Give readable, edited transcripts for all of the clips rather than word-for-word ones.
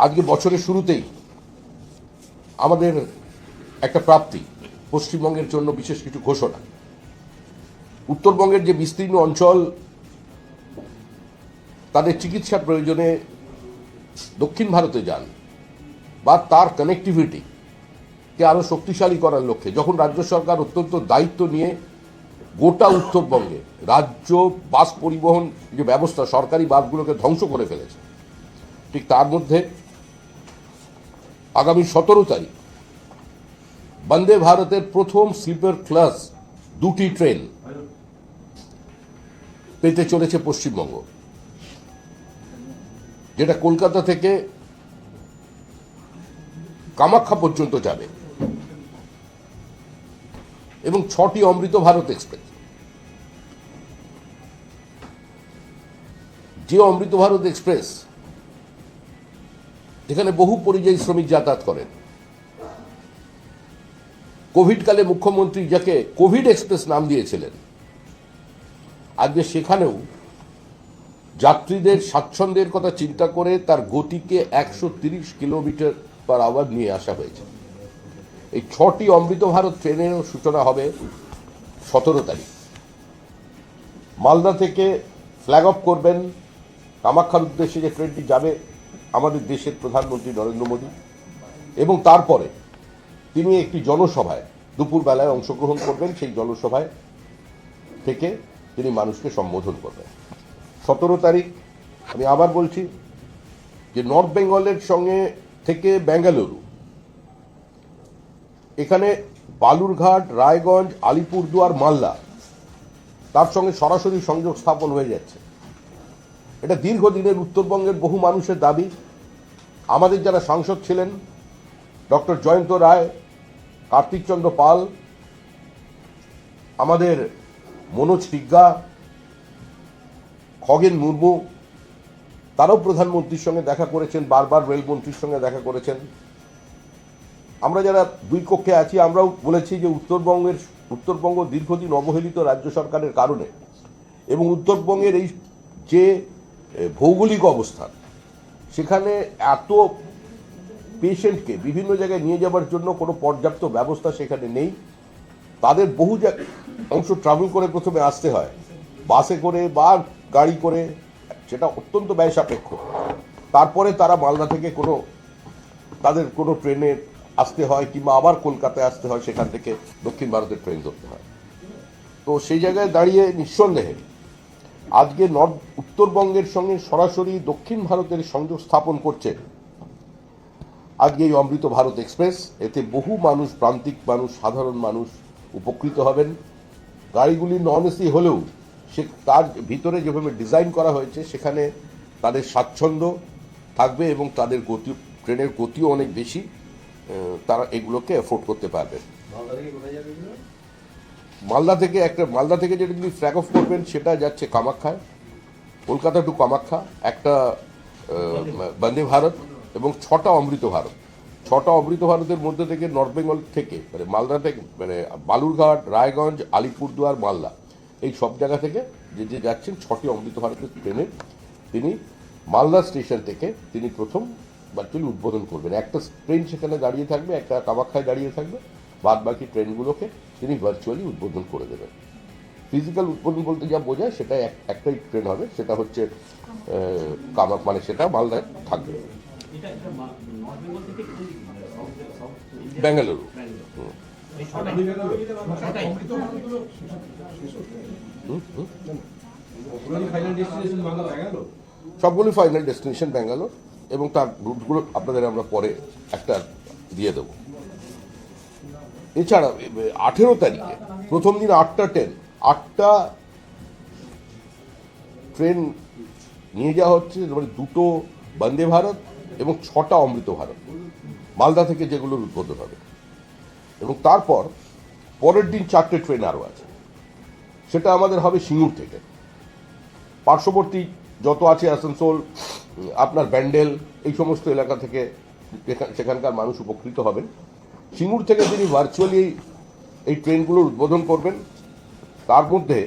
আজকে বছরের শুরুতেই আমাদের একটা প্রাপ্তি, পশ্চিমবঙ্গের জন্য বিশেষ কিছু ঘোষণা। উত্তরবঙ্গের যে বিস্তীর্ণ অঞ্চল তাদের চিকিৎসা প্রয়োজনে দক্ষিণ ভারতে যান বা তার কানেক্টিভিটিকে আরও শক্তিশালী করার লক্ষ্যে যখন রাজ্য সরকার অত্যন্ত দায়িত্ব নিয়ে গোটা উত্তরবঙ্গে রাজ্য বাস পরিবহন যে ব্যবস্থা, সরকারি বাসগুলোকে ধ্বংস করে ফেলেছে, ঠিক তার মধ্যে আগামী 17 তারিখ বন্দে ভারতের প্রথম স্লিপার ক্লাস 2টি ট্রেন পেতে চলেছে পশ্চিমবঙ্গ, যেটা কলকাতা থেকে কামাখ্যা পর্যন্ত যাবে, এবং 6টি অমৃত ভারত এক্সপ্রেস। যে অমৃত ভারত এক্সপ্রেস যেখানে বহু পরিযায়ী শ্রমিক যাতায়াত করেন, কোভিডকালে মুখ্যমন্ত্রী যাকে কোভিড এক্সপ্রেস নাম দিয়েছিলেন, আজকে সেখানেও যাত্রীদের স্বাচ্ছন্দ্যের কথা চিন্তা করে তার গতিকে 130 কিলোমিটার/আওয়ার নিয়ে আসা হয়েছে। এই 6টি অমৃত ভারত ট্রেনেরও সূচনা হবে 17 তারিখ। মালদা থেকে ফ্ল্যাগ অফ করবেন কামাখ্যার উদ্দেশ্যে যে ট্রেনটি যাবে আমাদের দেশের প্রধানমন্ত্রী নরেন্দ্র মোদী, এবং তারপরে তিনি একটি জনসভায় দুপুরবেলায় অংশগ্রহণ করবেন। সেই জনসভায় থেকে তিনি মানুষকে সম্বোধন করবেন। 17 তারিখ আমি আবার বলছি যে নর্থ বেঙ্গলের সঙ্গে থেকে বেঙ্গালুরু, এখানে বালুরঘাট, রায়গঞ্জ, আলিপুরদুয়ার, মালদা তার সঙ্গে সরাসরি সংযোগ স্থাপন হয়ে যাচ্ছে। এটা দীর্ঘদিনের উত্তরবঙ্গের বহু মানুষের দাবি। আমাদের যারা সাংসদ ছিলেন, ডক্টর জয়ন্ত রায়, কার্তিক চন্দ্র পাল, আমাদের মনোজ টিগ্গা, খগেন মুর্মু, তারাও প্রধানমন্ত্রীর সঙ্গে দেখা করেছেন, বারবার রেলমন্ত্রীর সঙ্গে দেখা করেছেন। আমরা যারা দুই কক্ষে আছি আমরাও বলেছি যে উত্তরবঙ্গ দীর্ঘদিন অবহেলিত রাজ্য সরকারের কারণে, এবং উত্তরবঙ্গের এই যে ভৌগোলিক অবস্থান, সেখানে এত পেশেন্টকে বিভিন্ন জায়গায় নিয়ে যাওয়ার জন্য কোনো পর্যাপ্ত ব্যবস্থা সেখানে নেই। তাদের বহু অংশ ট্রাভেল করে প্রথমে আসতে হয়, বাসে করে বা গাড়ি করে, সেটা অত্যন্ত ব্যয় সাপেক্ষ। তারপরে তারা মালদা থেকে তাদের কোনো ট্রেনে আসতে হয়, কিংবা আবার কলকাতায় আসতে হয়, সেখান থেকে দক্ষিণ ভারতের ট্রেন ধরতে হয়। তো সেই জায়গায় দাঁড়িয়ে নিঃসন্দেহে আজকে উত্তরবঙ্গের সঙ্গে সরাসরি দক্ষিণ ভারতের সংযোগ স্থাপন করছে আজকে এই অমৃত ভারত এক্সপ্রেস। এতে বহু মানুষ, প্রান্তিক মানুষ, সাধারণ মানুষ উপকৃত হবেন। গাড়িগুলি নন এসি হলেও তার ভিতরে যেভাবে ডিজাইন করা হয়েছে সেখানে তাদের স্বাচ্ছন্দ্য থাকবে, এবং তাদের ট্রেনের গতিও অনেক বেশি, তারা এগুলোকে অ্যাফোর্ড করতে পারবে। মালদা থেকে যেটা তিনি ফ্ল্যাগ অফ করবেন সেটা যাচ্ছে কামাখ্যায়, কলকাতা টু কামাখ্যা একটা বন্দে ভারত, এবং 6টা অমৃত ভারত। 6টা অমৃত ভারতের মধ্যে থেকে নর্থ বেঙ্গল থেকে মালদা থেকে বালুরঘাট, রায়গঞ্জ, আলিপুরদুয়ার, মালদা, এই সব জায়গা থেকে যে যাচ্ছেন 6টি অমৃত ভারতের ট্রেনে তিনি মালদা স্টেশন থেকে তিনি প্রথম ভার্চুয়ালি উদ্বোধন করবেন। একটা ট্রেন সেখানে দাঁড়িয়ে থাকবে, একটা কামাখ্যায় দাঁড়িয়ে থাকবে, বাদ বাকি ট্রেনগুলোকে তিনি ভার্চুয়ালি উদ্বোধন করে দেবেন। ফিজিক্যাল উদ্বোধন বলতে যা বোঝায় সেটা একটাই ট্রেন হবে, সেটা হচ্ছে সেটা মালদায় থাকবে, বেঙ্গালুরু। সবগুলি ফাইনাল ডেস্টিনেশন ব্যাঙ্গালোর, এবং তার রুটগুলো আপনাদের আমরা পরে একটা দিয়ে দেব। এছাড়া 18 তারিখে প্রথম দিন 8টা ট্রেন নিয়ে যাওয়া হচ্ছে, মানে 2টো বন্দে ভারত এবং 6টা অমৃত ভারত মালদা থেকে, যেগুলোর উদ্বোধন হবে। এবং তারপর পরের দিন 4টে ট্রেন আরও আছে, সেটা আমাদের হবে সিঙ্গুর থেকে। পার্শ্ববর্তী যত আছে, আসানসোল, আপনার ব্যান্ডেল, এই সমস্ত এলাকা থেকে সেখানকার মানুষ উপকৃত হবেন। সিঙ্গুর থেকে তিনি ভার্চুয়ালি এই ট্রেনগুলোর উদ্বোধন করবেন। তার মধ্যে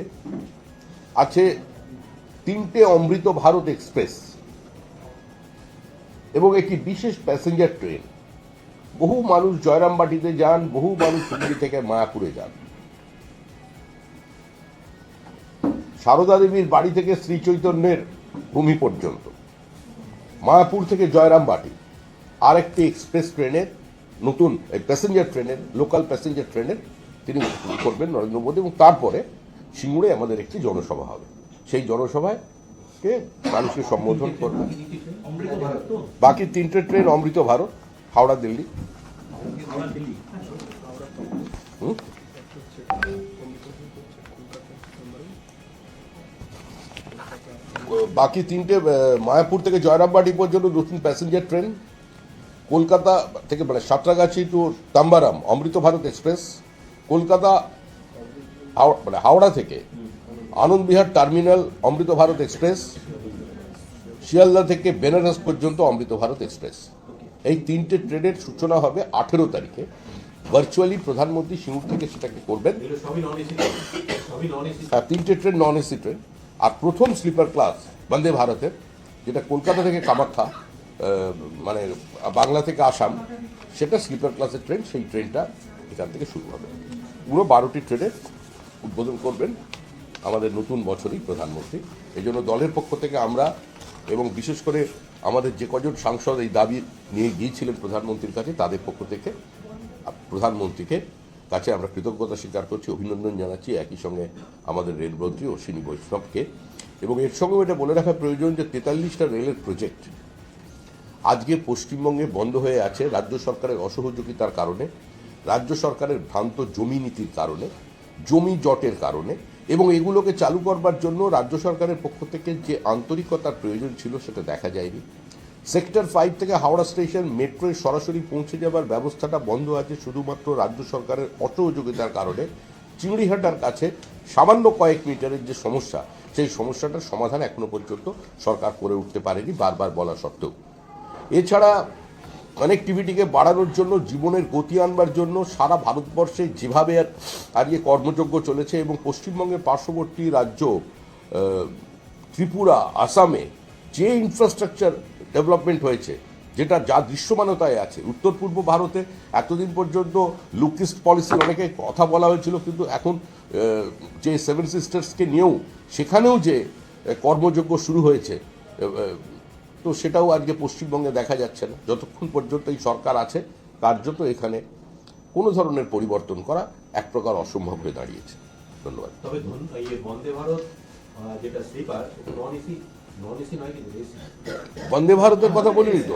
আছে 3টে অমৃত ভারত এক্সপ্রেস, এবং একটি বিশেষ প্যাসেঞ্জার ট্রেন। বহু মানুষ জয়রামবাটিতে যান, বহু মানুষ হুগলি থেকে মায়াপুরে যান। সারদা দেবীর বাড়ি থেকে শ্রী চৈতন্যের ভূমি পর্যন্ত, মায়াপুর থেকে জয়রামবাটি আরেকটি এক্সপ্রেস ট্রেনের, নতুন প্যাসেঞ্জার ট্রেনের, লোকাল প্যাসেঞ্জার ট্রেনের তিনি করবেন নরেন্দ্র মোদী, এবং তারপরে সিঙ্গুরে আমাদের একটি জনসভা হবে। সেই জনসভায় কে মানুষকে সম্বোধন করবে। বাকি 3টে ট্রেন অমৃত ভারত, হাওড়া দিল্লি। বাকি 3টে মায়াপুর থেকে জয়রামবাটি পর্যন্ত নতুন প্যাসেঞ্জার ট্রেন, কলকাতা থেকে মানে সাঁতরাগাছি টু তাম্বারাম অমৃত ভারত এক্সপ্রেস, কলকাতা মানে হাওড়া থেকে আনন্দবিহার টার্মিনাল অমৃত ভারত এক্সপ্রেস, শিয়ালদা থেকে বেনারস পর্যন্ত অমৃত ভারত এক্সপ্রেস। এই 3টে ট্রেনের সূচনা হবে 18 তারিখে। ভার্চুয়ালি প্রধানমন্ত্রী সিঙ্গুর থেকে সেটাকে করবেন। হ্যাঁ, 3টে ট্রেন নন এসি ট্রেন। আর প্রথম স্লিপার ক্লাস বন্দে ভারতের, যেটা কলকাতা থেকে কামাখ্যা মানে বাংলা থেকে আসাম, সেটা স্লিপার ক্লাসের ট্রেন। সেই ট্রেনটা এখান থেকে শুরু হবে। পুরো 12টি ট্রেনের উদ্বোধন করবেন আমাদের নতুন বছরই প্রধানমন্ত্রী। এই জন্য দলের পক্ষ থেকে আমরা এবং বিশেষ করে আমাদের যে কজন সাংসদ এই দাবি নিয়ে গিয়েছিলেন প্রধানমন্ত্রীর কাছে, তাদের পক্ষ থেকে প্রধানমন্ত্রীকে কাছে আমরা কৃতজ্ঞতা স্বীকার করছি, অভিনন্দন জানাচ্ছি। একই সঙ্গে আমাদের রেলমন্ত্রী অশ্বিনী বৈষ্ণবকে। এবং এর সঙ্গে এটা বলে রাখা প্রয়োজন যে 43টা রেলের প্রজেক্ট আজকে পশ্চিমবঙ্গে বন্ধ হয়ে আছে রাজ্য সরকারের অসহযোগিতার কারণে, রাজ্য সরকারের ভ্রান্ত জমি নীতির কারণে, জমি জটের কারণে। এবং এগুলোকে চালু করবার জন্য রাজ্য সরকারের পক্ষ থেকে যে আন্তরিকতার প্রয়োজন ছিল সেটা দেখা যায়নি। সেক্টর 5 থেকে হাওড়া স্টেশন মেট্রোয় সরাসরি পৌঁছে যাবার ব্যবস্থাটা বন্ধ আছে শুধুমাত্র রাজ্য সরকারের অসহযোগিতার কারণে। চিংড়িহাটার কাছে সামান্য কয়েক মিটারের যে সমস্যা, সেই সমস্যাটার সমাধান এখনো পর্যন্ত সরকার করে উঠতে পারেনি, বারবার বলা সত্ত্বেও। এছাড়া কানেক্টিভিটিকে বাড়ানোর জন্য, জীবনের গতি আনবার জন্য সারা ভারতবর্ষে যেভাবে আজকে কর্মযজ্ঞ চলেছে এবং পশ্চিমবঙ্গের পার্শ্ববর্তী রাজ্য ত্রিপুরা, আসামে যে ইনফ্রাস্ট্রাকচার ডেভেলপমেন্ট হয়েছে, যেটা যা দৃশ্যমানতায় আছে। উত্তর পূর্ব ভারতে এতদিন পর্যন্ত লুক ইস্ট পলিসি অনেকে কথা বলা হয়েছিল, কিন্তু এখন যে 7 সিস্টার্সকে নিয়েও সেখানেও যে কর্মযজ্ঞ শুরু হয়েছে, তো সেটাও আজকে পশ্চিমবঙ্গে দেখা যাচ্ছে না। যতক্ষণ পর্যন্ত এই সরকার আছে, কার্যত এখানে কোনো ধরনের পরিবর্তন করা এক প্রকার অসম্ভব হয়ে দাঁড়িয়েছে। ধন্যবাদ। তবে বন্দে ভারত যেটা স্লিপার, নন এসি নয় কিন্তু এসি। বন্দে ভারতের কথা বলিনি তো,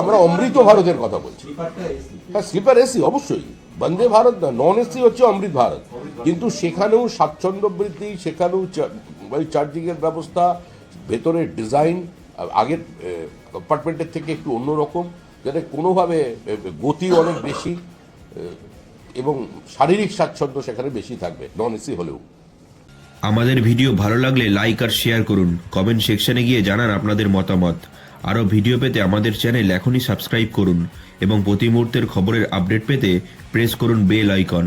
আমরা অমৃত ভারতের কথা বলছি। হ্যাঁ, স্লিপার এসি অবশ্যই, বন্দে ভারত না, নন এসি হচ্ছে অমৃত ভারত। কিন্তু সেখানেও স্বাচ্ছন্দ্য বৃদ্ধি, সেখানেও চার্জিংয়ের ব্যবস্থা, ভেতরের ডিজাইন আগের কম্পার্টমেন্টের থেকে একটু অন্যরকম, যাতে কোনোভাবে গতি অনেক বেশি এবং শারীরিক স্বাচ্ছন্দ্য সেখানে বেশি থাকবে নন এসি হলেও। আমাদের ভিডিও ভালো লাগলে লাইক আর শেয়ার করুন, কমেন্ট সেকশনে গিয়ে জানান আপনাদের মতামত। আরও ভিডিও পেতে আমাদের চ্যানেল এখনই সাবস্ক্রাইব করুন এবং প্রতি মুহূর্তের খবরের আপডেট পেতে প্রেস করুন বেল আইকন।